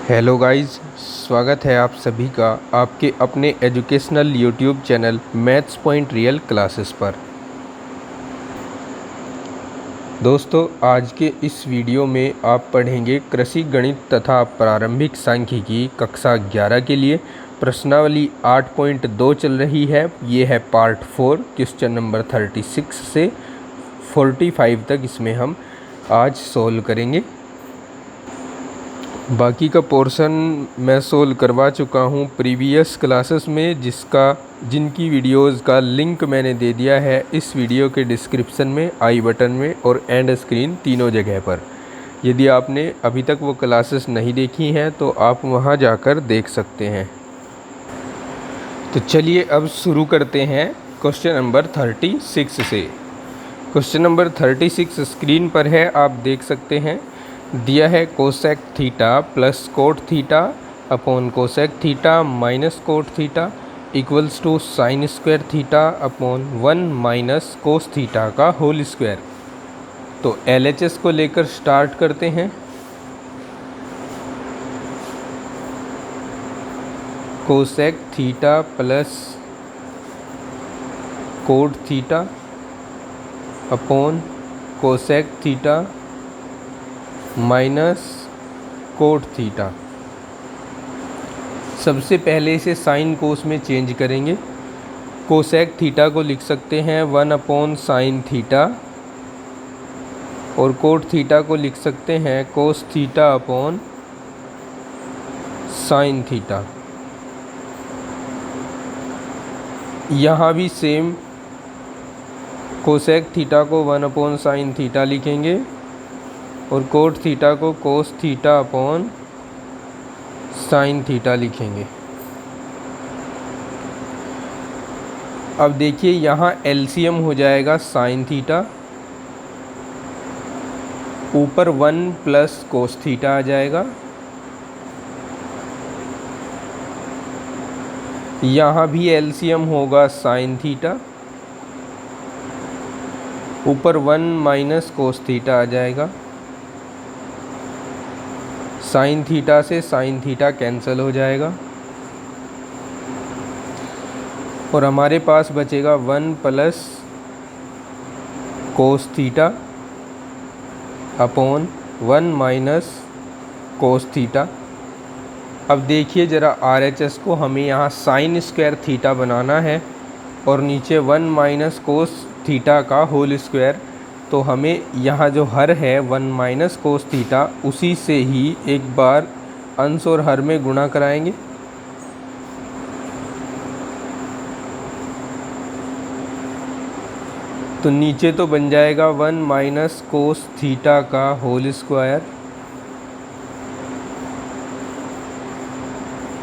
Hello guys, स्वागत है आप सभी का आपके अपने educational YouTube channel maths point real classes पर। दोस्तों, आज के इस वीडियो में आप पढ़ेंगे कृषि गणित तथा प्रारंभिक सांख्यिकी कक्षा 11 के लिए प्रश्नावली 8.2 चल रही है। ये है पार्ट 4, क्वेश्चन नंबर 36 से 45 तक इसमें हम आज सोल्व करेंगे। बाकी का पोर्शन मैं सोल्व करवा चुका हूँ प्रीवियस क्लासेस में, जिनकी वीडियोस का लिंक मैंने दे दिया है इस वीडियो के डिस्क्रिप्शन में, आई बटन में और एंड स्क्रीन तीनों जगह पर। यदि आपने अभी तक वो क्लासेस नहीं देखी हैं तो आप वहाँ जाकर देख सकते हैं। तो चलिए अब शुरू करते हैं क्वेश्चन नंबर 36 से। क्वेश्चन नंबर 36 स्क्रीन पर है, आप देख सकते हैं। दिया है cosec theta plus cot theta upon cosec theta minus cot theta equals to sine square theta upon 1 minus cos theta का होल स्क्वायर। तो LHS को लेकर स्टार्ट करते हैं। Cosec theta plus cot theta upon cosec theta minus cot theta. सबसे पहले इसे sign cos में चेंज करेंगे। कोसेक थीटा को लिख सकते हैं 1 अपॉन साइन थीटा और कोट थीटा को लिख सकते हैं कोस थीटा अपॉन साइन थीटा। यहाँ भी सेम कोसेक थीटा को 1 अपॉन साइन थीटा लिखेंगे और कोट थीटा को कोस थीटा अपॉन साइन थीटा लिखेंगे। अब देखिए यहाँ एलसीएम हो जाएगा साइन थीटा, ऊपर 1 प्लस कोस थीटा आ जाएगा। यहाँ भी एलसीएम होगा साइन थीटा, ऊपर 1 माइनस कोस थीटा आ जाएगा। साइन थीटा से साइन थीटा कैंसिल हो जाएगा और हमारे पास बचेगा 1 plus cos theta upon 1 minus cos theta. अब देखिए ज़रा RHS को हमें यहाँ साइन स्क्वायर थीटा बनाना है और नीचे 1 माइनस कोस थीटा का होल स्क्वायर। तो हमें यहाँ जो हर है 1 माइनस कोस थीटा, उसी से ही एक बार अंश और हर में गुणा कराएंगे। तो नीचे तो बन जाएगा 1 माइनस कोस थीटा का होल स्क्वायर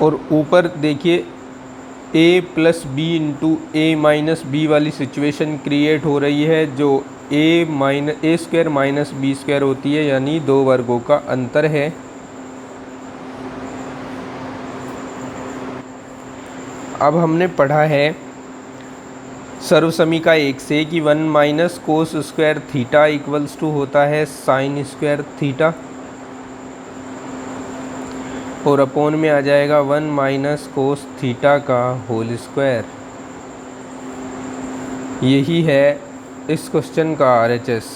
और ऊपर देखिए a plus b into a minus b वाली सिचुएशन क्रिएट हो रही है, जो a square minus B square होती है, यानी दो वर्गों का अंतर है। अब हमने पढ़ा है सर्वसमीका 1 से कि 1 minus cos square theta equals to होता है साइन स्क्वायर थीटा और अपॉन में आ जाएगा 1 माइनस कोस थीटा का होल स्क्वायर। यही है इस क्वेश्चन का RHS।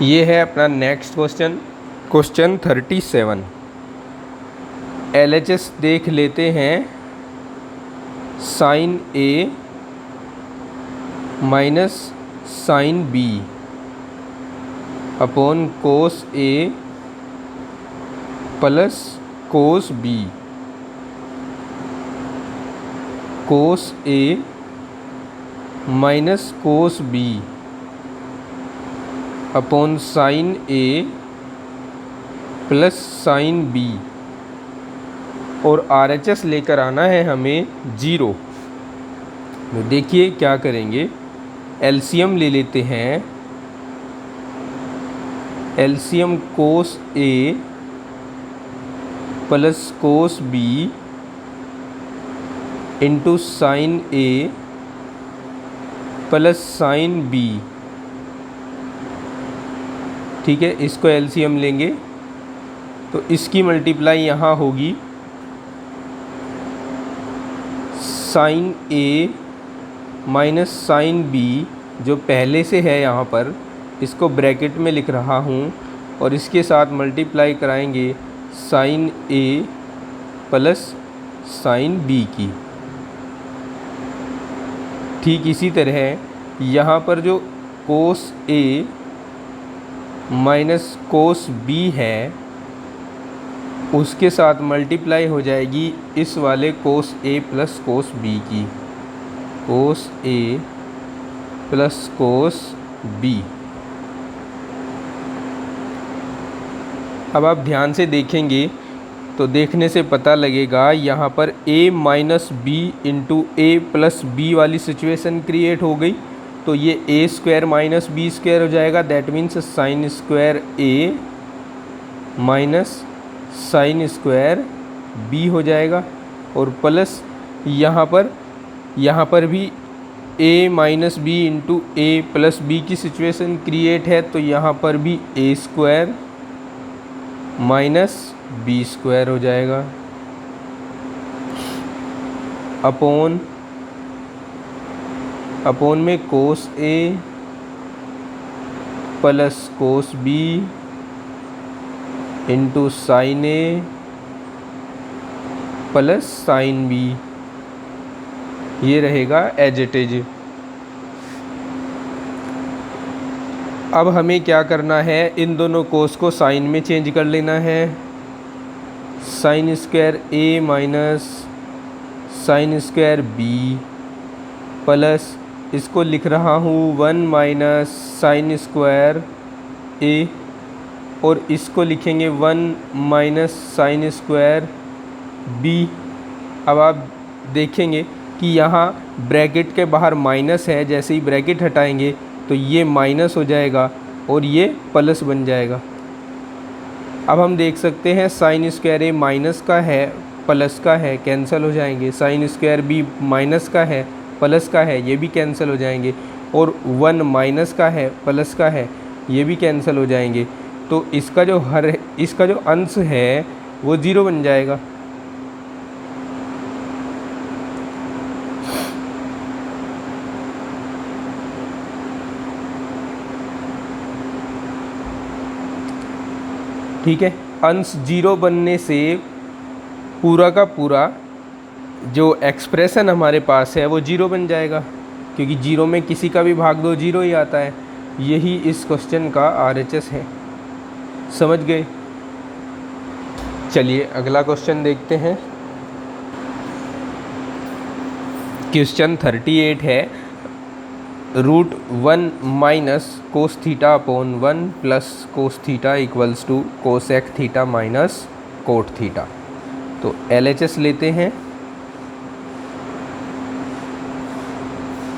ये है अपना नेक्स्ट क्वेश्चन, क्वेश्चन 37। LHS देख लेते हैं sine A minus sine B upon cos A plus cos B, cos A minus cos B upon sine A plus sine B और RHS लेकर आना है हमें 0। तो देखिए क्या करेंगे, एलसीएम ले लेते हैं। LCM cos A plus cos B into sine A plus sine B ठीक है, इसको एलसीएम लेंगे तो इसकी मल्टीप्लाई यहाँ होगी साइन ए माइनस साइन बी, जो पहले से है यहाँ पर, इसको ब्रैकेट में लिख रहा हूँ, और इसके साथ मल्टीप्लाई कराएंगे साइन ए प्लस साइन बी की। ठीक इसी तरह यहाँ पर जो कोस ए माइनस कोस बी है उसके साथ मल्टीप्लाई हो जाएगी इस वाले कोस ए प्लस कोस बी की, कोस ए प्लस कोस बी। अब आप ध्यान से देखेंगे तो देखने से पता लगेगा यहाँ पर a minus B into A plus B वाली सिचुएशन क्रिएट हो गई। तो ये a square minus B square हो जाएगा, that means sine square a minus sine square b हो जाएगा। और प्लस यहाँ पर भी a minus B into A plus B की सिचुएशन क्रिएट है, तो यहाँ पर भी a square minus B square हो जाएगा अपॉन में cos A plus cos B into sine A plus sine B, ये रहेगा एज इट इज। अब हमें क्या करना है, इन दोनों कोस को साइन में चेंज कर लेना है। Sine square A minus sine square B plus इसको लिख रहा हूँ 1 माइनस साइन स्क्वायर ए, और इसको लिखेंगे 1 माइनस साइन स्क्वायर बी। अब आप देखेंगे कि यहाँ ब्रैकेट के बाहर माइनस है, जैसे ही ब्रैकेट हटाएंगे तो ये माइनस हो जाएगा और ये प्लस बन जाएगा। अब हम देख सकते हैं साइन स्क्वायर ए माइनस का है प्लस का है, कैंसिल हो जाएंगे। साइन स्क्वायर बी माइनस का है प्लस का है, ये भी कैंसिल हो जाएंगे। और 1 माइनस का है प्लस का है, ये भी कैंसिल हो जाएंगे। तो इसका जो अंश है वो 0 बन जाएगा। ठीक है, अंश 0 बनने से पूरा का पूरा जो एक्सप्रेशन हमारे पास है वो 0 बन जाएगा, क्योंकि 0 में किसी का भी भाग दो 0 ही आता है। यही इस क्वेश्चन का RHS है। समझ गए? चलिए अगला क्वेश्चन देखते हैं। क्वेश्चन 38 है, √1 minus cos theta upon 1 plus cos theta equals to cosec theta minus cot theta. तो LHS लेते हैं।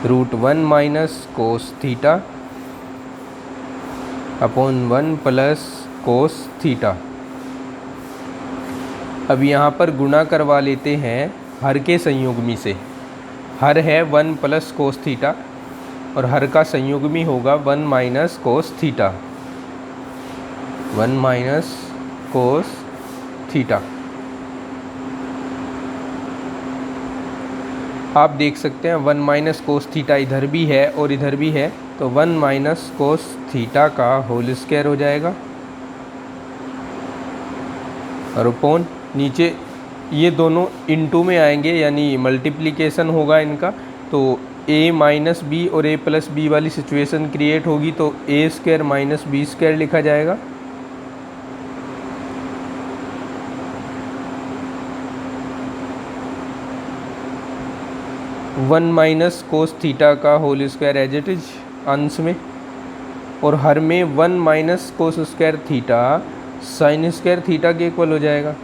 √1 minus cos theta upon 1 plus cos theta. अब यहाँ पर गुणा करवा लेते हैं हर के संयुग्मी से। हर है 1 प्लस कोस थीटा और हर का संयुग्मी होगा 1 minus cos theta, 1 minus cos theta. आप देख सकते हैं 1 माइनस कोस थीटा इधर भी है और इधर भी है, तो 1 माइनस कोस थीटा का होल स्क्वायर हो जाएगा। और अपॉन नीचे ये दोनों इनटू में आएंगे, यानी मल्टीप्लिकेशन होगा इनका। तो a माइनस बी और a प्लस बी वाली सिचुएशन क्रिएट होगी, तो a square minus B square लिखा जाएगा। वन माइनस कोस थीटा का whole square as it is अंश में, और हर में 1 minus cos square theta sine square theta के इक्वल हो जाएगा।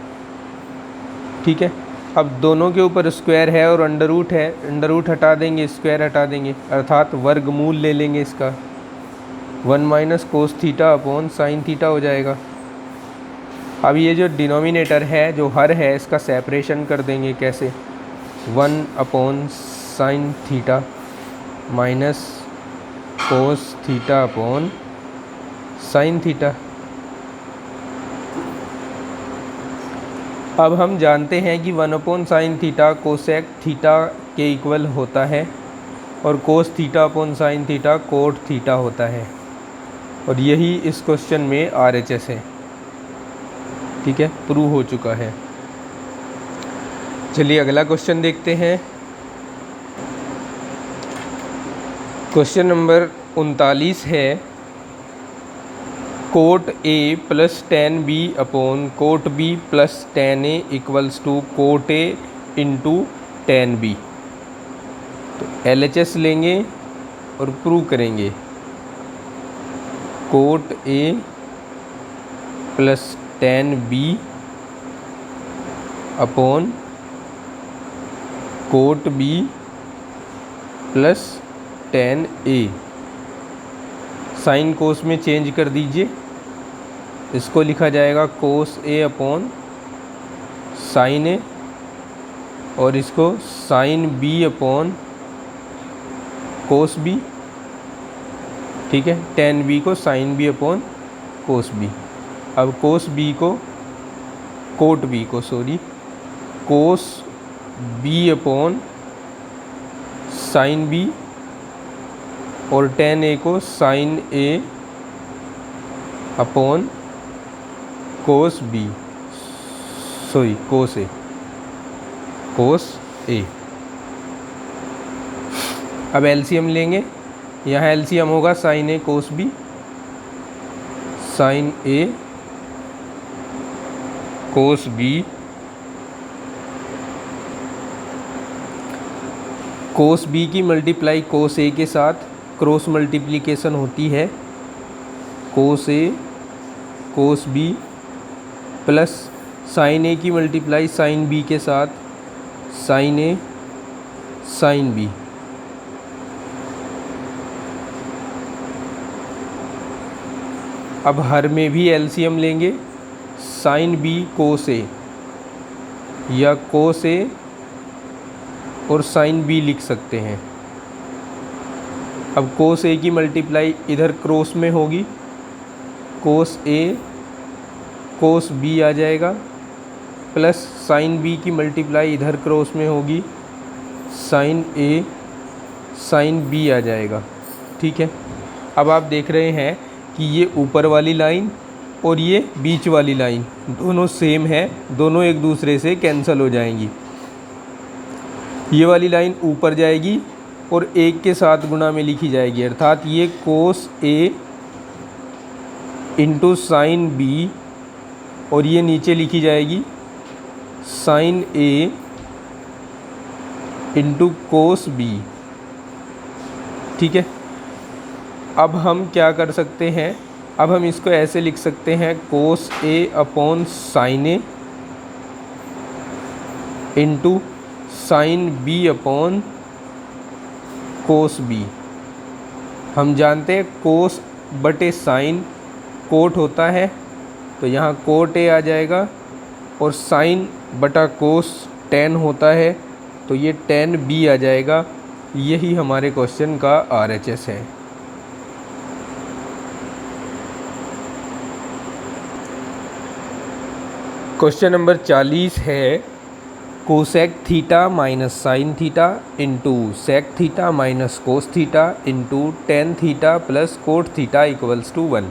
ठीक है, अब दोनों के ऊपर स्क्वायर है और अंडर रूट है, अंडर रूट हटा देंगे, स्क्वायर हटा देंगे, अर्थात वर्गमूल ले लेंगे इसका। 1 minus cos theta upon sine theta हो जाएगा। अब ये जो डिनोमिनेटर है, जो हर है, इसका सेपरेशन कर देंगे। कैसे? 1 upon sine theta minus cos theta upon sine theta. अब हम जानते हैं कि 1/sin थीटा कोसेक थीटा के इक्वल होता है और cos theta upon sine theta cot theta होता है, और यही इस क्वेश्चन में RHS है। ठीक है, प्रूव हो चुका है। चलिए अगला क्वेश्चन देखते हैं। क्वेश्चन नंबर 39 है, cot A plus tan B upon cot B plus tan A equals to cot A into tan B। तो LHS लेंगे और प्रूव करेंगे। Cot A plus tan B upon cot B plus tan A। Sine cos में change कर दीजिए, इसको लिखा जाएगा cos A upon sine A, और इसको sine B upon cos B। ठीक है, tan B को sine B upon cos B। अब कोस B को कोट B को cos B upon sine B, और tan A को sine A upon cos B, cos A। अब एलसीएम लेंगे, यहाँ एलसीएम होगा sine A cos B, sine A cos B, cos B की मल्टीप्लाई कोस A के साथ क्रॉस मल्टीप्लिकेशन होती है, cos A cos B, plus sine A की मल्टीप्लाई साइन B के साथ साइन A साइन B। अब हर में भी एलसीएम लेंगे, साइन B कोस A या कोस A और साइन B लिख सकते हैं। अब कोस A की मल्टीप्लाई इधर क्रॉस में होगी, कोस A कोस B आ जाएगा, प्लस साइन B की मल्टीप्लाई इधर क्रॉस में होगी, साइन A साइन B आ जाएगा। ठीक है, अब आप देख रहे हैं कि ये ऊपर वाली लाइन और ये बीच वाली लाइन दोनों सेम है, दोनों एक दूसरे से कैंसिल हो जाएंगी। ये वाली लाइन ऊपर जाएगी और एक के साथ गुणा में लिखी जाएगी, अर्थात ये cos A into sine B, और ये नीचे लिखी जाएगी sine A into cos B। ठीक है, अब हम क्या कर सकते हैं, अब हम इसको ऐसे लिख सकते हैं, कोस A upon sine A into sine B upon cos B। हम जानते हैं कोस बटे साइन कोट होता है, तो यहाँ कोट A आ जाएगा, और साइन बटा कोस tan होता है, तो ये tan B आ जाएगा। यही हमारे क्वेश्चन का RHS है। क्वेश्चन नंबर 40 है, cosec theta minus sine theta into sec theta minus cos theta into tan theta plus cot theta equals to 1।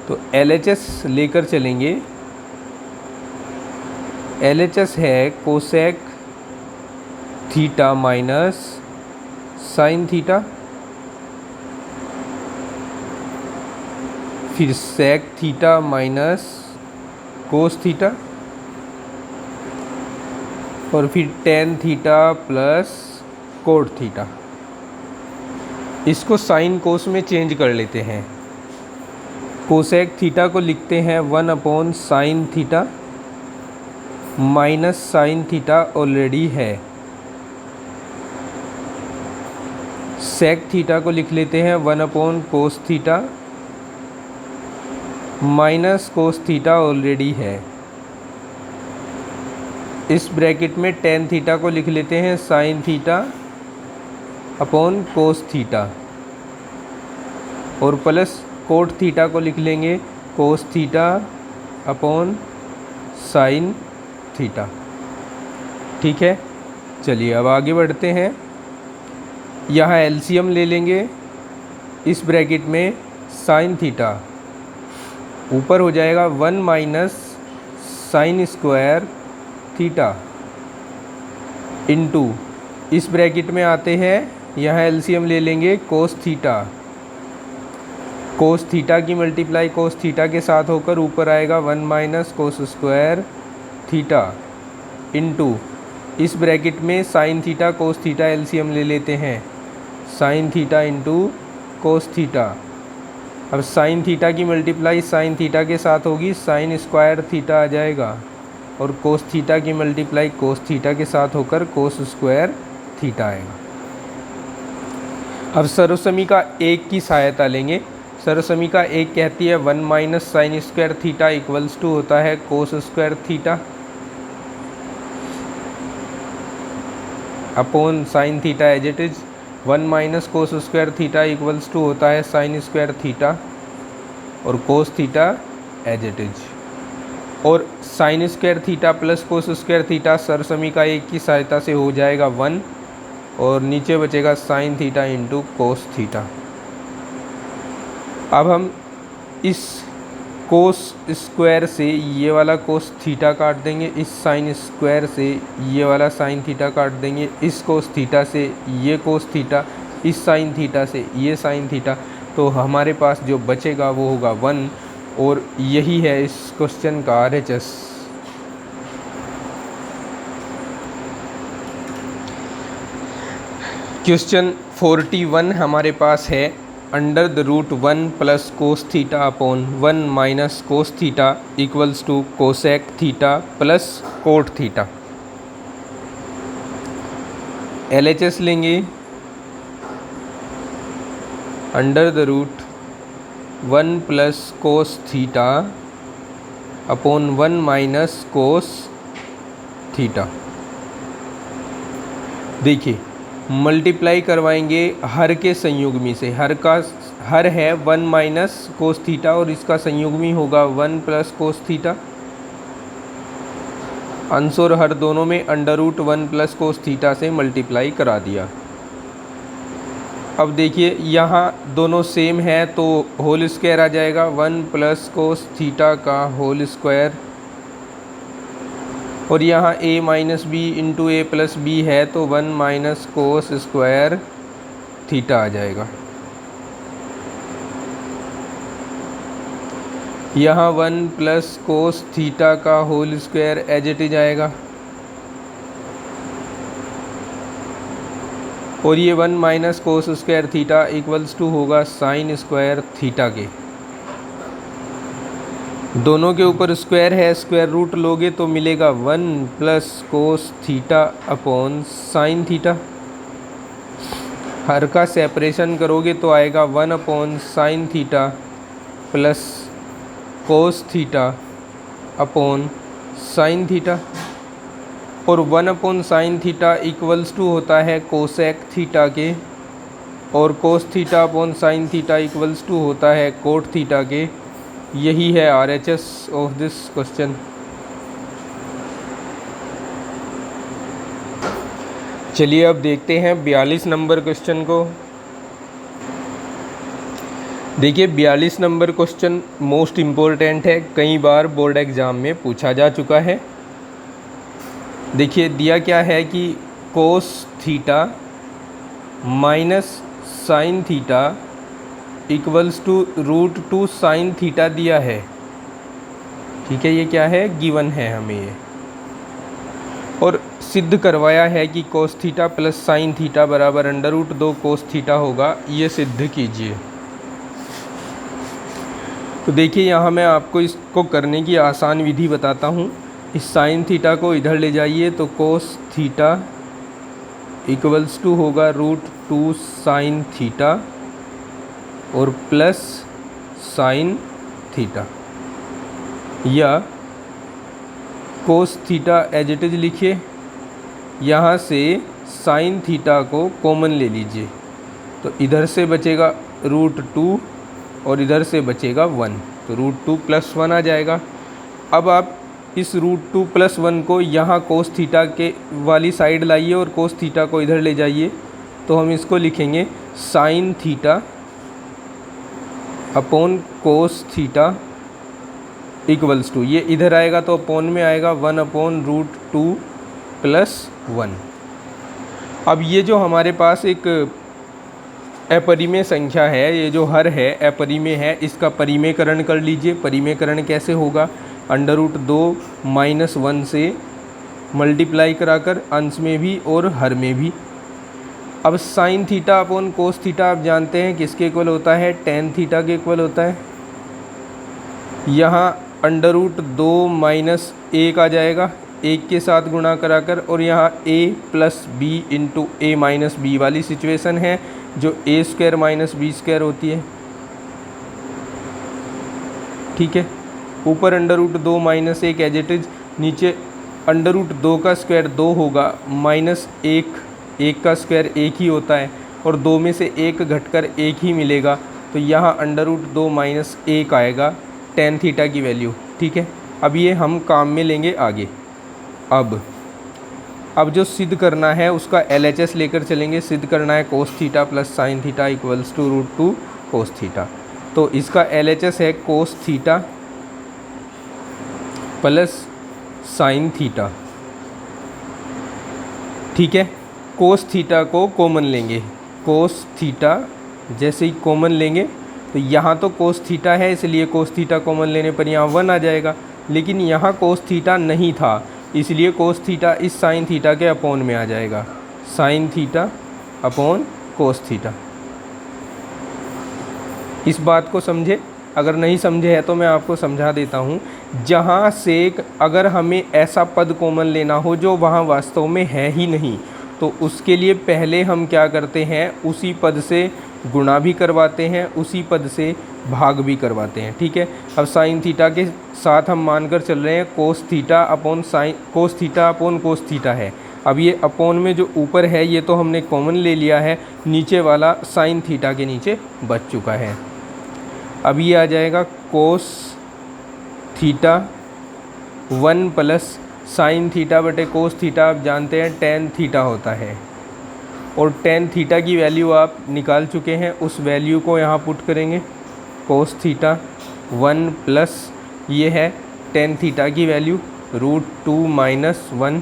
तो LHS लेकर चलेंगे। LHS है cosec theta minus sine theta, फिर sec theta minus cos theta, और फिर tan theta plus cot theta. इसको sine cos में change कर लेते हैं। कोसेक थीटा को लिखते हैं 1/sin theta minus sine theta already है। सेक थीटा को लिख लेते हैं 1/cos theta minus cos theta already है। इस ब्रैकेट में टेन थीटा को लिख लेते हैं sign theta upon cos theta, और प्लस कोट थीटा को लिख लेंगे कोस थीटा अपॉन साइन थीटा। ठीक है, चलिए अब आगे बढ़ते हैं। यहाँ एलसीएम ले लेंगे, इस ब्रैकेट में साइन थीटा ऊपर हो जाएगा 1 minus sine square theta into, इस ब्रैकेट में आते हैं, यहाँ एलसीएम ले लेंगे कोस थीटा। कोस थीटा की मल्टीप्लाई कोस थीटा के साथ होकर ऊपर आएगा 1 minus cos square theta into, इस ब्रैकेट में sine theta cos theta LCM ले लेते हैं, sign theta into cos theta. अब साइन थीटा की मल्टीप्लाई साइन थीटा के साथ होगी, साइन स्क्वायर थीटा आ जाएगा, और कोस थीटा की मल्टीप्लाई कोस थीटा के साथ होकर कोस स्क्वायर थीटा आएगा। अब सर्वसमीका एक की सहायता लेंगे। सर्वसमीका एक कहती है 1 minus sine square theta equals to होता है cos square theta upon sine theta as it is. 1 minus cos square theta equals to होता है साइन स्क्वायर थीटा और cos theta as it is. और sine square theta plus cos square theta सर्वसमीका एक की सहायता से हो जाएगा 1, और नीचे बचेगा sign theta into cos theta. अब हम इस कोस स्क्वायर से ये वाला कोस थीटा काट देंगे, इस साइन स्क्वायर से ये वाला साइन थीटा काट देंगे, इस कोस थीटा से ये कोस थीटा, इस साइन थीटा से ये साइन थीटा, तो हमारे पास जो बचेगा वो होगा 1, और यही है इस क्वेश्चन का RHS। क्वेश्चन 41 हमारे पास है, under the root 1 plus cos theta upon 1 minus cos theta equals to cosec theta plus cot theta. LHS लेंगे, under the root 1 plus cos theta upon 1 minus cos theta. देखिए multiply करवाएंगे हर के संयुग्मी से, हर है 1 माइनस कोस थीटा और इसका संयुग्मी होगा 1 प्लस कोस थीटा। अंश और हर दोनों में under root 1 plus cos theta से मल्टीप्लाई करा दिया। अब देखिए यहाँ दोनों सेम है तो होल स्क्वायर आ जाएगा, 1 प्लस कोस थीटा का होल स्क्वायर, और यहाँ a minus B into A plus B है तो 1 माइनस कोस स्क्वायर थीटा आ जाएगा। यहाँ 1 प्लस कोस थीटा का whole square as it is आएगा, और ये 1 minus cos square theta equals to होगा साइन स्क्वायर थीटा के। दोनों के ऊपर स्क्वायर है, स्क्वायर रूट लोगे तो मिलेगा 1 plus cos theta upon sine theta. हर का सेपरेशन करोगे तो आएगा 1 upon sine theta plus cos theta upon sine theta, और 1 upon sine theta equals to होता है कोसेक थीटा के, और cos theta upon sine theta equals to होता है कोट थीटा के। यही है RHS ऑफ दिस क्वेश्चन। चलिए अब देखते हैं 42 नंबर क्वेश्चन को। देखिए 42 नंबर क्वेश्चन मोस्ट इम्पोर्टेंट है, कई बार बोर्ड एग्ज़ाम में पूछा जा चुका है। देखिए दिया क्या है कि cos theta minus sine theta equals to root 2 sine theta दिया है। ठीक है, ये क्या है, गिवन है हमें ये, और सिद्ध करवाया है कि cos theta plus sine theta बराबर अंडर रूट 2 कोस थीटा होगा, ये सिद्ध कीजिए। तो देखिए यहाँ मैं आपको इसको करने की आसान विधि बताता हूँ। इस साइन थीटा को इधर ले जाइए तो कोस थीटा इक्वल्स टू होगा रूट 2 साइन थीटा और प्लस साइन थीटा, या cos theta as it is लिखिए। यहाँ से साइन थीटा को कॉमन ले लीजिए तो इधर से बचेगा रूट 2 और इधर से बचेगा 1, तो √2 + 1 आ जाएगा। अब आप इस √2 + 1 को यहाँ कोस थीटा के वाली साइड लाइए और कोस थीटा को इधर ले जाइए, तो हम इसको लिखेंगे sine theta upon cos theta equals to, ये इधर आएगा तो अपोन में आएगा 1/√2 + 1। अब ये जो हमारे पास एक अपरिमेय संख्या है, ये जो हर है अपरिमेय है, इसका परिमेयकरण कर लीजिए। परिमेयकरण कैसे होगा? √2 - 1 से मल्टीप्लाई कराकर अंश में भी और हर में भी। अब sign theta upon cos theta आप जानते हैं किसके इक्वल होता है? टेन थीटा के इक्वल होता है। यहाँ √2 - 1 आ जाएगा, 1 के साथ गुणा कराकर, और यहाँ a + b × a - b वाली सिचुएशन है जो a² - b² होती है। ठीक है, ऊपर √2 - 1 एज इट इज़, नीचे √2 का स्क्वायर 2 होगा, -1 का स्क्वायर 1 ही होता है, और 2 में से 1 घटकर 1 ही मिलेगा, तो यहाँ √2 - 1 आएगा टेन थीटा की वैल्यू। ठीक है, अब ये हम काम में लेंगे आगे। अब जो सिद्ध करना है उसका LHS लेकर चलेंगे। सिद्ध करना है cos theta + sine theta equals to √2 cos theta. तो इसका LHS है कोस थीटा + साइन थीटा। ठीक है, कोस थीटा को कॉमन लेंगे। कोस थीटा जैसे ही कॉमन लेंगे तो यहाँ तो कोस थीटा है, इसलिए कोस थीटा कॉमन लेने पर यहाँ 1 आ जाएगा, लेकिन यहाँ कोस थीटा नहीं था, इसलिए कोस थीटा इस साइन थीटा के अपोन में आ जाएगा। Sign theta upon cos theta. इस बात को समझे? अगर नहीं समझे है तो मैं आपको समझा देता हूँ। जहाँ से अगर हमें ऐसा पद कॉमन लेना हो जो वहाँ वास्तव में है ही नहीं, तो उसके लिए पहले हम क्या करते हैं, उसी पद से गुणा भी करवाते हैं, उसी पद से भाग भी करवाते हैं। ठीक है, अब साइन थीटा के साथ हम मानकर चल रहे हैं कोस थीटा अपॉन कोस थीटा है। अब ये अपोन में जो ऊपर है ये तो हमने कॉमन ले लिया है, नीचे वाला साइन थीटा के नीचे बच चुका है। अब ये आ जाएगा कोस थीटा 1 + साइन थीटा बटे कोस थीटा। आप जानते हैं टेन थीटा होता है, और टेन थीटा की वैल्यू आप निकाल चुके हैं, उस वैल्यू को यहाँ पुट करेंगे। कोस थीटा 1 + ये है टेन थीटा की वैल्यू √2 - 1,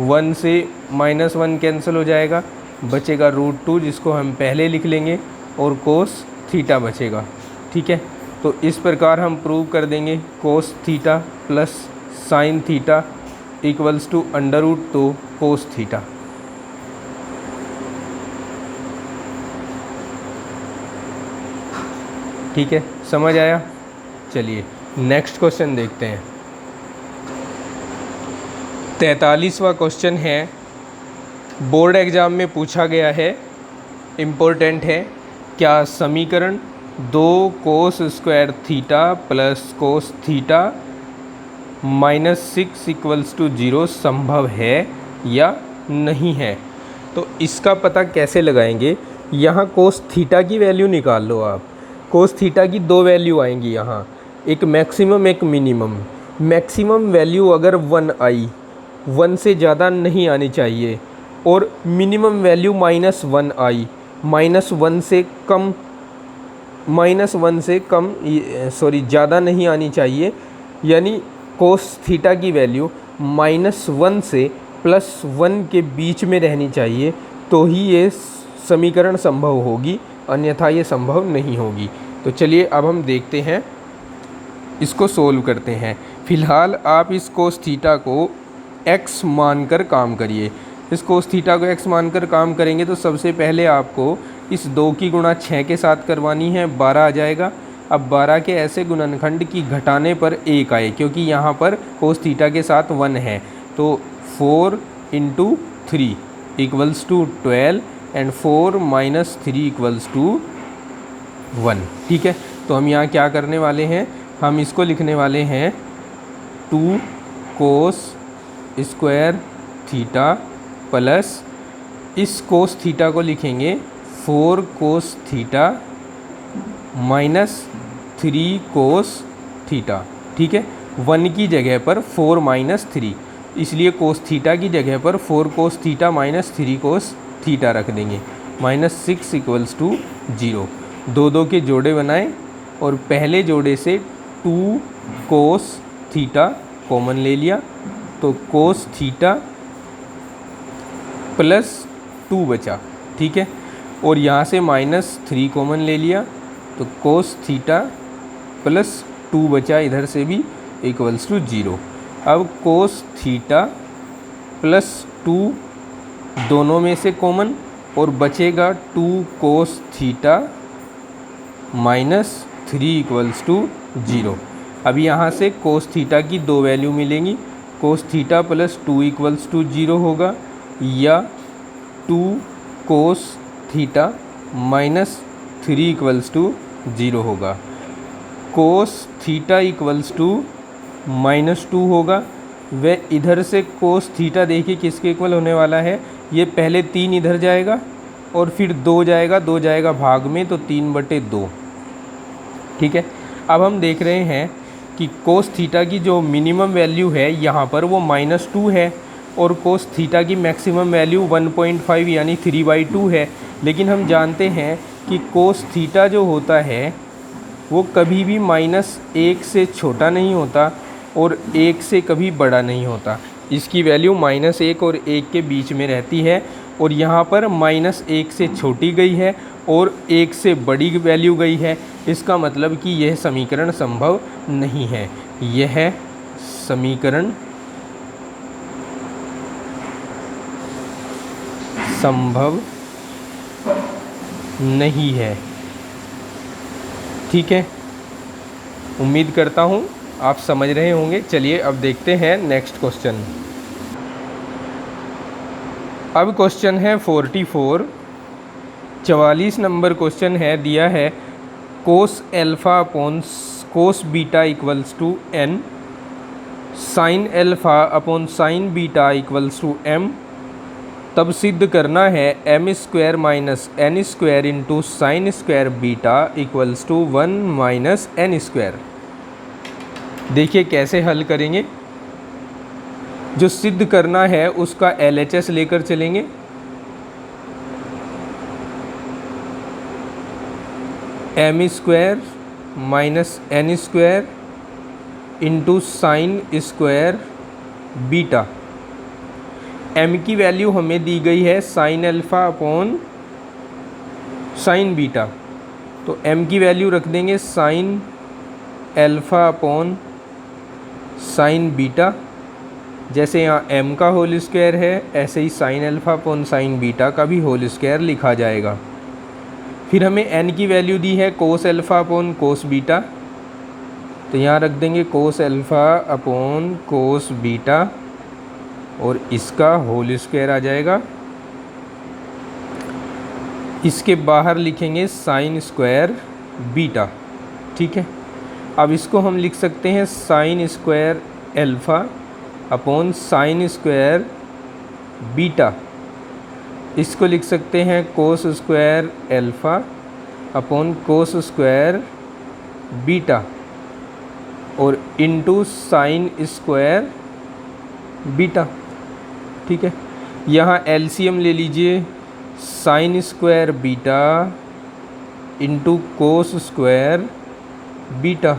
1 से -1 कैंसिल हो जाएगा, बचेगा √2 जिसको हम पहले लिख लेंगे, और कोस थीटा बचेगा। ठीक है, तो इस प्रकार हम प्रूव कर देंगे cos theta + sine theta equals to √2 cos theta. ठीक है, समझ आया? चलिए नेक्स्ट क्वेश्चन देखते हैं। 43वां क्वेश्चन है, बोर्ड एग्ज़ाम में पूछा गया है, इम्पोर्टेंट है। क्या समीकरण 2 cos square theta + cos theta -6 = 0 संभव है या नहीं है? तो इसका पता कैसे लगाएंगे? यहाँ कोस थीटा की वैल्यू निकाल लो आप। कोस थीटा की दो वैल्यू आएंगी यहाँ, एक मैक्सिमम एक मिनिमम। मैक्सिमम वैल्यू अगर 1 आई, 1 से ज़्यादा नहीं आनी चाहिए, और मिनिमम वैल्यू -1 आई, -1 से कम, ज़्यादा नहीं आनी चाहिए। यानी कोस थीटा की वैल्यू -1 से +1 के बीच में रहनी चाहिए, तो ही ये समीकरण संभव होगी, अन्यथा ये संभव नहीं होगी। तो चलिए अब हम देखते हैं, इसको सोल्व करते हैं। फ़िलहाल आप इस कोस थीटा को x मानकर काम करिए। इस कोस थीटा को x मानकर काम करेंगे तो सबसे पहले आपको इस 2 की गुणा 6 के साथ करवानी है, 12 आ जाएगा। अब 12 के ऐसे गुणनखंड की घटाने पर 1 आए, क्योंकि यहाँ पर कोस थीटा के साथ 1 है, तो 4 × 3 = 12 एंड 4 - 3 = 1। ठीक है, तो हम यहाँ क्या करने वाले हैं, हम इसको लिखने वाले हैं 2 कोस स्क्वायर थीटा प्लस इस कोस थीटा को लिखेंगे 4 कोस थीटा माइनस 3 कोस थीटा। ठीक है, 1 की जगह पर 4 माइनस 3, इसलिए कोस थीटा की जगह पर 4 कोस थीटा माइनस 3 कोस थीटा रख देंगे। -6 इक्वल्स टू 0। 2 के जोड़े बनाए और पहले जोड़े से 2 कोस थीटा कॉमन ले लिया, तो कोस थीटा प्लस 2 बचा। ठीक है, और यहाँ से -3 कॉमन ले लिया, तो कोस थीटा प्लस 2 बचा, इधर से भी इक्वल्स टू 0। अब कोस थीटा प्लस 2 दोनों में से कॉमन, और बचेगा 2 कोस थीटा -3 इक्वल्स टू 0। अब यहाँ से कोस थीटा की 2 वैल्यू मिलेंगी, cos theta plus 2 equals to 0 होगा, या 2 कोस थीटा -3 इक्वल्स टू 0 होगा। कोस थीटा इक्वल्स टू -2 होगा, व इधर से कोस थीटा देखिए किसके इक्वल होने वाला है, ये पहले 3 इधर जाएगा और फिर 2 जाएगा, 2 जाएगा भाग में, तो 3/2। ठीक है, अब हम देख रहे हैं कि कोस थीटा की जो मिनिमम वैल्यू है यहाँ पर वो -2 है, और कोस थीटा की मैक्सिमम वैल्यू 1.5 यानी 3/2 है। लेकिन हम जानते हैं कि कोस थीटा जो होता है वो कभी भी -1 से छोटा नहीं होता और 1 से कभी बड़ा नहीं होता। इसकी वैल्यू -1 और 1 के बीच में रहती है, और यहाँ पर -1 से छोटी गई है और 1 से बड़ी वैल्यू गई है। इसका मतलब कि यह समीकरण संभव नहीं है, यह समीकरण संभव नहीं है। ठीक है, उम्मीद करता हूँ आप समझ रहे होंगे। चलिए अब देखते हैं नेक्स्ट क्वेश्चन। अब क्वेश्चन है 44 नंबर क्वेश्चन है, दिया है cos alpha upon cos beta equals to n, sine alpha upon sine beta equals to m। तब सिद्ध करना है m² minus n² into sine square beta equals to 1 minus n²। देखिए कैसे हल करेंगे। जो सिद्ध करना है उसका LHS लेकर चलेंगे। m² minus n² into sine square beta. m की वैल्यू हमें दी गई है sine alpha upon sine beta, तो m की वैल्यू रख देंगे sine alpha upon sine beta. जैसे यहाँ m का होल स्क्वायर है, ऐसे ही sine alpha upon sine beta का भी होल स्क्वायर लिखा जाएगा। फिर हमें n की वैल्यू दी है cos alpha upon cos beta, तो यहाँ रख देंगे cos alpha upon cos beta, और इसका होल स्क्वायर आ जाएगा। इसके बाहर लिखेंगे साइन स्क्वायर बीटा। ठीक है, अब इसको हम लिख सकते हैं sine square alpha upon sign square beta. इसको लिख सकते हैं कोस स्क्वायर अल्फ़ा अपॉन कोस स्क्वायर बीटा, और इनटू साइन स्क्वायर बीटा। ठीक है, यहाँ एलसीएम ले लीजिए, sign square beta into cos square beta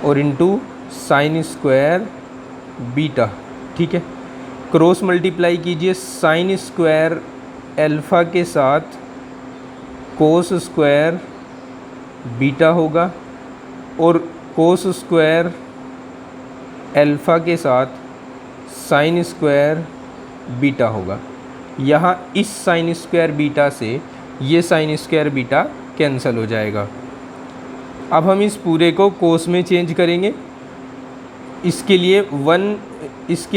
और इंटू साइन स्क्वायर बीटा। ठीक है, क्रॉस मल्टीप्लाई कीजिए, साइन स्क्वायर अल्फ़ा के साथ कोस स्क्वायर बीटा होगा, और कोस स्क्वायर अल्फ़ा के साथ साइन स्क्वायर बीटा होगा। यहाँ इस साइन स्क्वायर बीटा से ये साइन स्क्वायर बीटा कैंसिल हो जाएगा। अब हम इस पूरे को कोस में चेंज करेंगे। इसके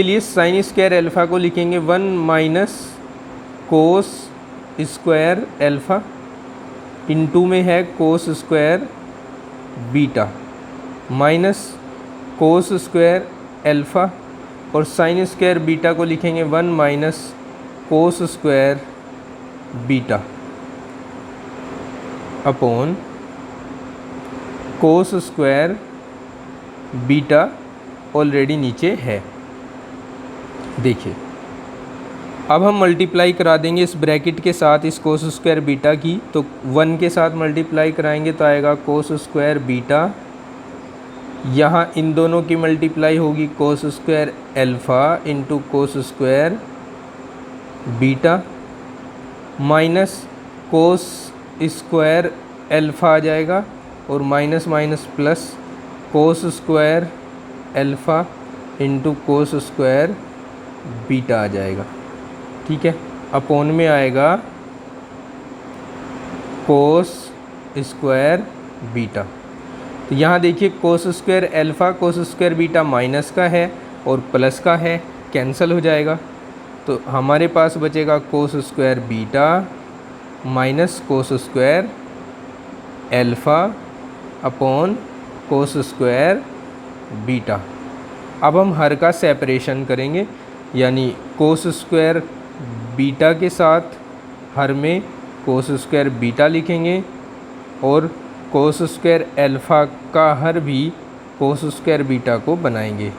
लिए साइन स्क्वायर अल्फ़ा को लिखेंगे 1 minus cos square alpha, into में है cos square beta, minus cos square alpha, और साइन स्क्वायर बीटा को लिखेंगे 1 minus cos square beta. Upon कोस स्क्वायर बीटा ऑलरेडी नीचे है। देखिए अब हम मल्टीप्लाई करा देंगे इस ब्रैकेट के साथ इस कोस स्क्वायर बीटा की, तो 1 के साथ मल्टीप्लाई कराएंगे तो आएगा कोस स्क्वायर बीटा, यहाँ इन दोनों की मल्टीप्लाई होगी cos square alpha into cos square beta minus cos square alpha आ जाएगा और minus minus plus cos square alpha into cos square beta आ जाएगा। ठीक है, अपॉन में आएगा कोस स्क्वायर बीटा। तो यहाँ देखिए कोस स्क्वायर एल्फ़ा कोस स्क्वायर बीटा माइनस का है और प्लस का है, कैंसिल हो जाएगा। तो हमारे पास बचेगा कोस square beta minus cos square alpha upon कोस स्क्वायर बीटा। अब हम हर का सेपरेशन करेंगे, यानी कोस स्क्वायर बीटा के साथ हर में कोस स्क्वायर बीटा लिखेंगे और कोस स्क्वायर एल्फ़ा का हर भी कोस स्क्वायर बीटा को बनाएंगे।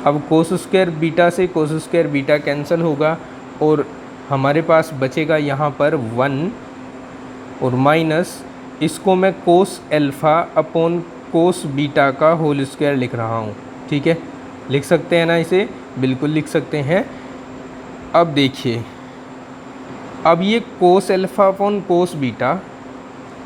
अब कोस स्क्वायर बीटा से कोस स्क्वायर बीटा कैंसिल होगा और हमारे पास बचेगा यहाँ पर 1 और माइनस इसको मैं कोस एल्फ़ा अपॉन कोस बीटा का होल स्क्वायर लिख रहा हूँ। ठीक है, लिख सकते हैं ना, इसे बिल्कुल लिख सकते हैं। अब देखिए, अब ये कोस एल्फ़ा अपॉन कोस बीटा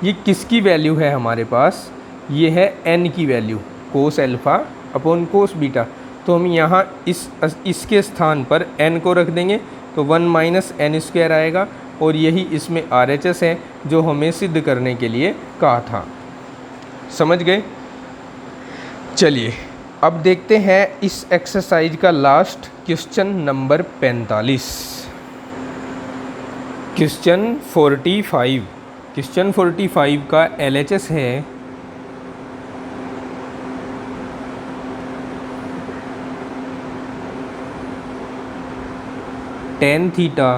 ये किसकी वैल्यू है हमारे पास, ये है n की वैल्यू, कोस एल्फ़ा अपॉन कोस बीटा। तो हम यहाँ इसके स्थान पर n को रख देंगे तो 1 माइनस एन स्क्वायर आएगा और यही इसमें RHS है जो हमें सिद्ध करने के लिए कहा था। समझ गए? चलिए अब देखते हैं इस एक्सरसाइज का last question number 45। Question 45, question 45 का LHS है tan theta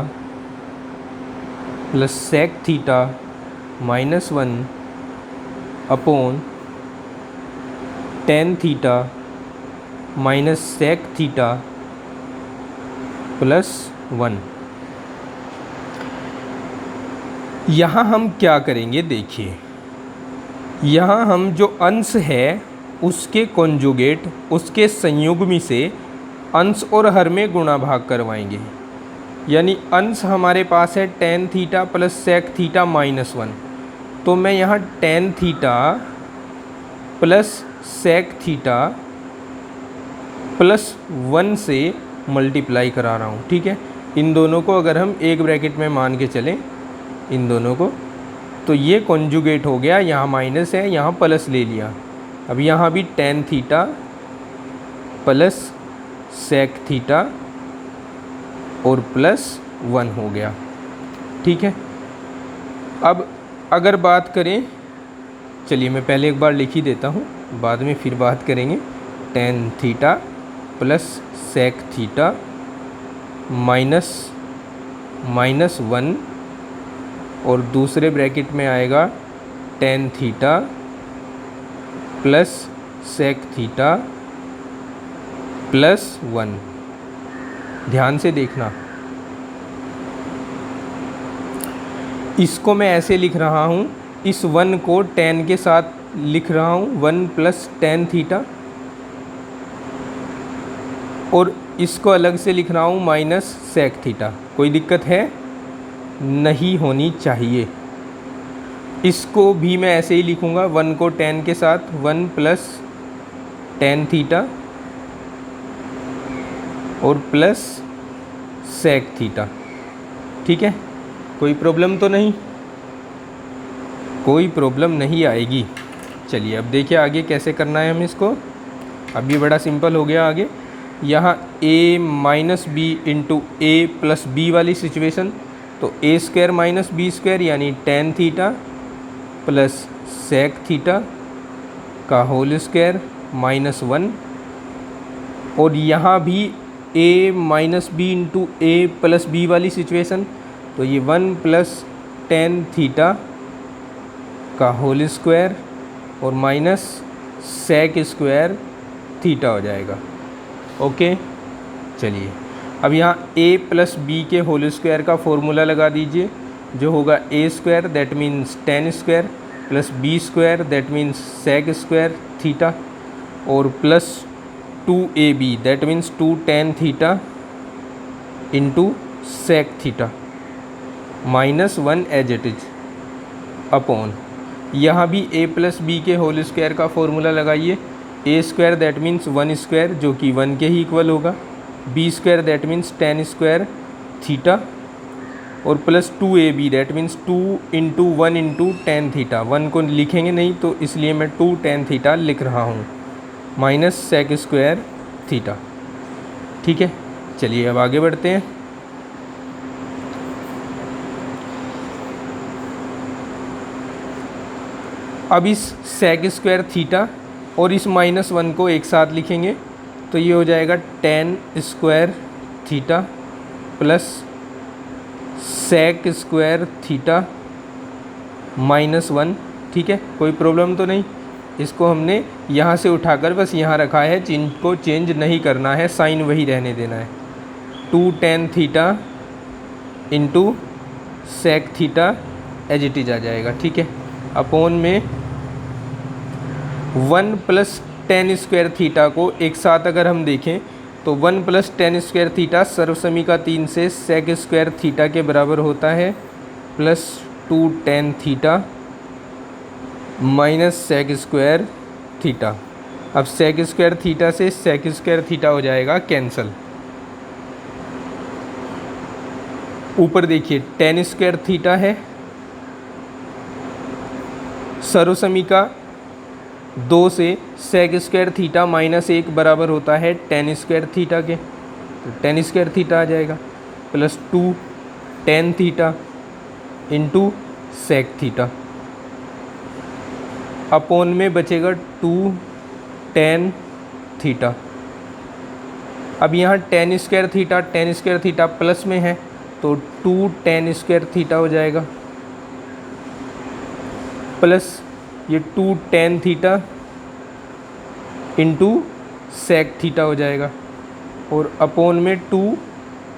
plus sec theta minus 1 upon tan theta minus sec theta plus 1। यहाँ हम क्या करेंगे, देखिए यहाँ हम जो अंश है उसके कॉन्जुगेट उसके संयुग्मी से अंश और हर में गुणा भाग करवाएंगे। यानी अंश हमारे पास है tan theta plus sec theta minus 1, तो मैं यहाँ tan theta plus sec theta plus 1 से मल्टीप्लाई करा रहा हूँ। ठीक है, इन दोनों को अगर हम एक ब्रैकेट में मान के चलें इन दोनों को, तो ये कॉन्जुगेट हो गया, यहाँ माइनस है यहाँ प्लस ले लिया। अब यहाँ भी tan theta plus sec theta और प्लस 1 हो गया। ठीक है, अब अगर बात करें, चलिए मैं पहले एक बार लिख ही देता हूँ, बाद में फिर बात करेंगे। tan theta plus sec theta minus 1 और दूसरे ब्रैकेट में आएगा tan theta plus sec theta plus 1। ध्यान से देखना, इसको मैं ऐसे लिख रहा हूँ, इस 1 को tan के साथ लिख रहा हूँ 1 प्लस tan थीटा, और इसको अलग से लिख रहा हूँ माइनस सेक थीटा। कोई दिक्कत है? नहीं होनी चाहिए। इसको भी मैं ऐसे ही लिखूँगा, 1 को tan के साथ 1 प्लस tan थीटा और प्लस सेक थीटा। ठीक है, कोई प्रॉब्लम तो नहीं? कोई प्रॉब्लम नहीं आएगी। चलिए अब देखिए आगे कैसे करना है हम इसको। अब ये बड़ा सिंपल हो गया। आगे यहाँ a minus B into A plus B वाली सिचुएशन, तो a square minus B square यानी tan theta plus sec theta का होल स्क्वायर माइनस 1, और यहाँ भी a minus B into A plus B वाली सिचुएशन, तो ये 1 प्लस tan थीटा का होल स्क्वायर और माइनस सेक स्क्वायर थीटा हो जाएगा। ओके, चलिए अब यहाँ a प्लस बी के होल स्क्वायर का फॉर्मूला लगा दीजिए, जो होगा a square that means tan square plus B square that means sec square theta और plus 2ab that means 2 tan theta into sec theta minus 1 as it is upon, यहाँ भी a plus B के whole square का formula लगाइए। a square that means 1 square जो कि 1 के ही इक्वल होगा, b square that means 10 square theta और plus 2ab that means 2 into 1 into tan theta, 1 को लिखेंगे नहीं तो इसलिए मैं 2 टेन थीटा लिख रहा हूँ, माइनस सेक स्क्वायर थीटा। ठीक है, चलिए अब आगे बढ़ते हैं। अब इस सेक स्क्वायर थीटा और इस माइनस 1 को एक साथ लिखेंगे तो ये हो जाएगा tan square theta plus sec square theta minus 1। ठीक है, कोई प्रॉब्लम तो नहीं। इसको हमने यहाँ से उठाकर बस यहाँ रखा है, चिन्ह को चेंज नहीं करना है, साइन वही रहने देना है। 2 tan theta into sec theta as it is आ जाएगा। ठीक है, अपॉन में 1 प्लस टेन स्क्वायर थीटा को एक साथ अगर हम देखें तो 1 प्लस टेन स्क्वायर थीटा सर्वसमीका 3 से सेक स्क्वायर थीटा के बराबर होता है plus 2 tan theta minus sec square theta. अब सेक स्क्वायर थीटा से सेक स्क्वायर थीटा हो जाएगा कैंसल। ऊपर देखिए टेन स्क्वायर थीटा है, सर्वसमीका 2 से सेक स्क्वायर थीटा माइनस 1 बराबर होता है टेन स्क्वायर थीटा के, तो टेन स्क्वायर थीटा आ जाएगा plus 2 tan theta into sec theta upon में बचेगा 2 टेन थीटा। अब यहाँ टेन स्क्वायर थीटा प्लस में है तो 2 टेन स्क्वायर थीटा हो जाएगा प्लस ये 2 tan theta into sec theta हो जाएगा और अपॉन में 2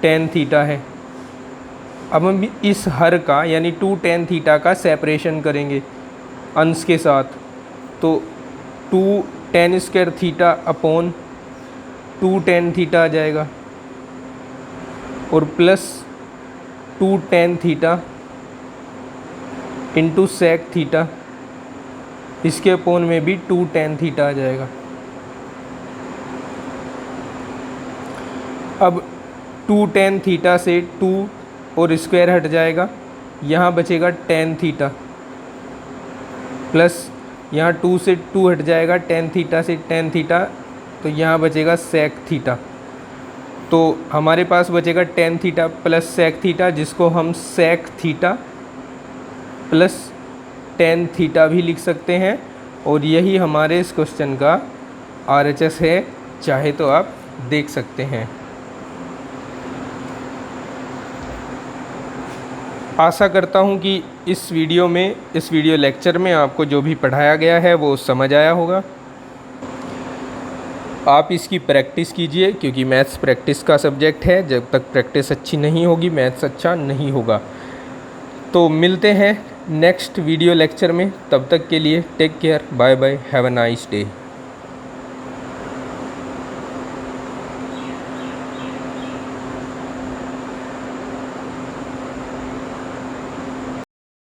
टेन थीटा है। अब हम इस हर का यानी 2 टेन थीटा का सेपरेशन करेंगे अंश के साथ, तो 2 tan square theta upon 2 tan theta आ जाएगा और plus 2 tan theta into sec theta, इसके अपॉन में भी 2 टेन थीटा आ जाएगा। अब 2 टेन थीटा से 2 और स्क्वायर हट जाएगा, यहाँ बचेगा टेन थीटा प्लस यहाँ 2 से 2 हट जाएगा, टेन थीटा से टेन थीटा, तो यहाँ बचेगा सेक थीटा। तो हमारे पास बचेगा tan theta plus sec theta, जिसको हम sec theta plus tan theta भी लिख सकते हैं और यही हमारे इस क्वेश्चन का RHS है, चाहे तो आप देख सकते हैं। आशा करता हूँ कि इस वीडियो लेक्चर में आपको जो भी पढ़ाया गया है वो समझ आया होगा। आप इसकी प्रैक्टिस कीजिए क्योंकि मैथ्स प्रैक्टिस का सब्जेक्ट है, जब तक प्रैक्टिस अच्छी नहीं होगी मैथ्स अच्छा नहीं होगा। तो मिलते हैं नेक्स्ट वीडियो लेक्चर में, तब तक के लिए take care, bye bye, have a nice day.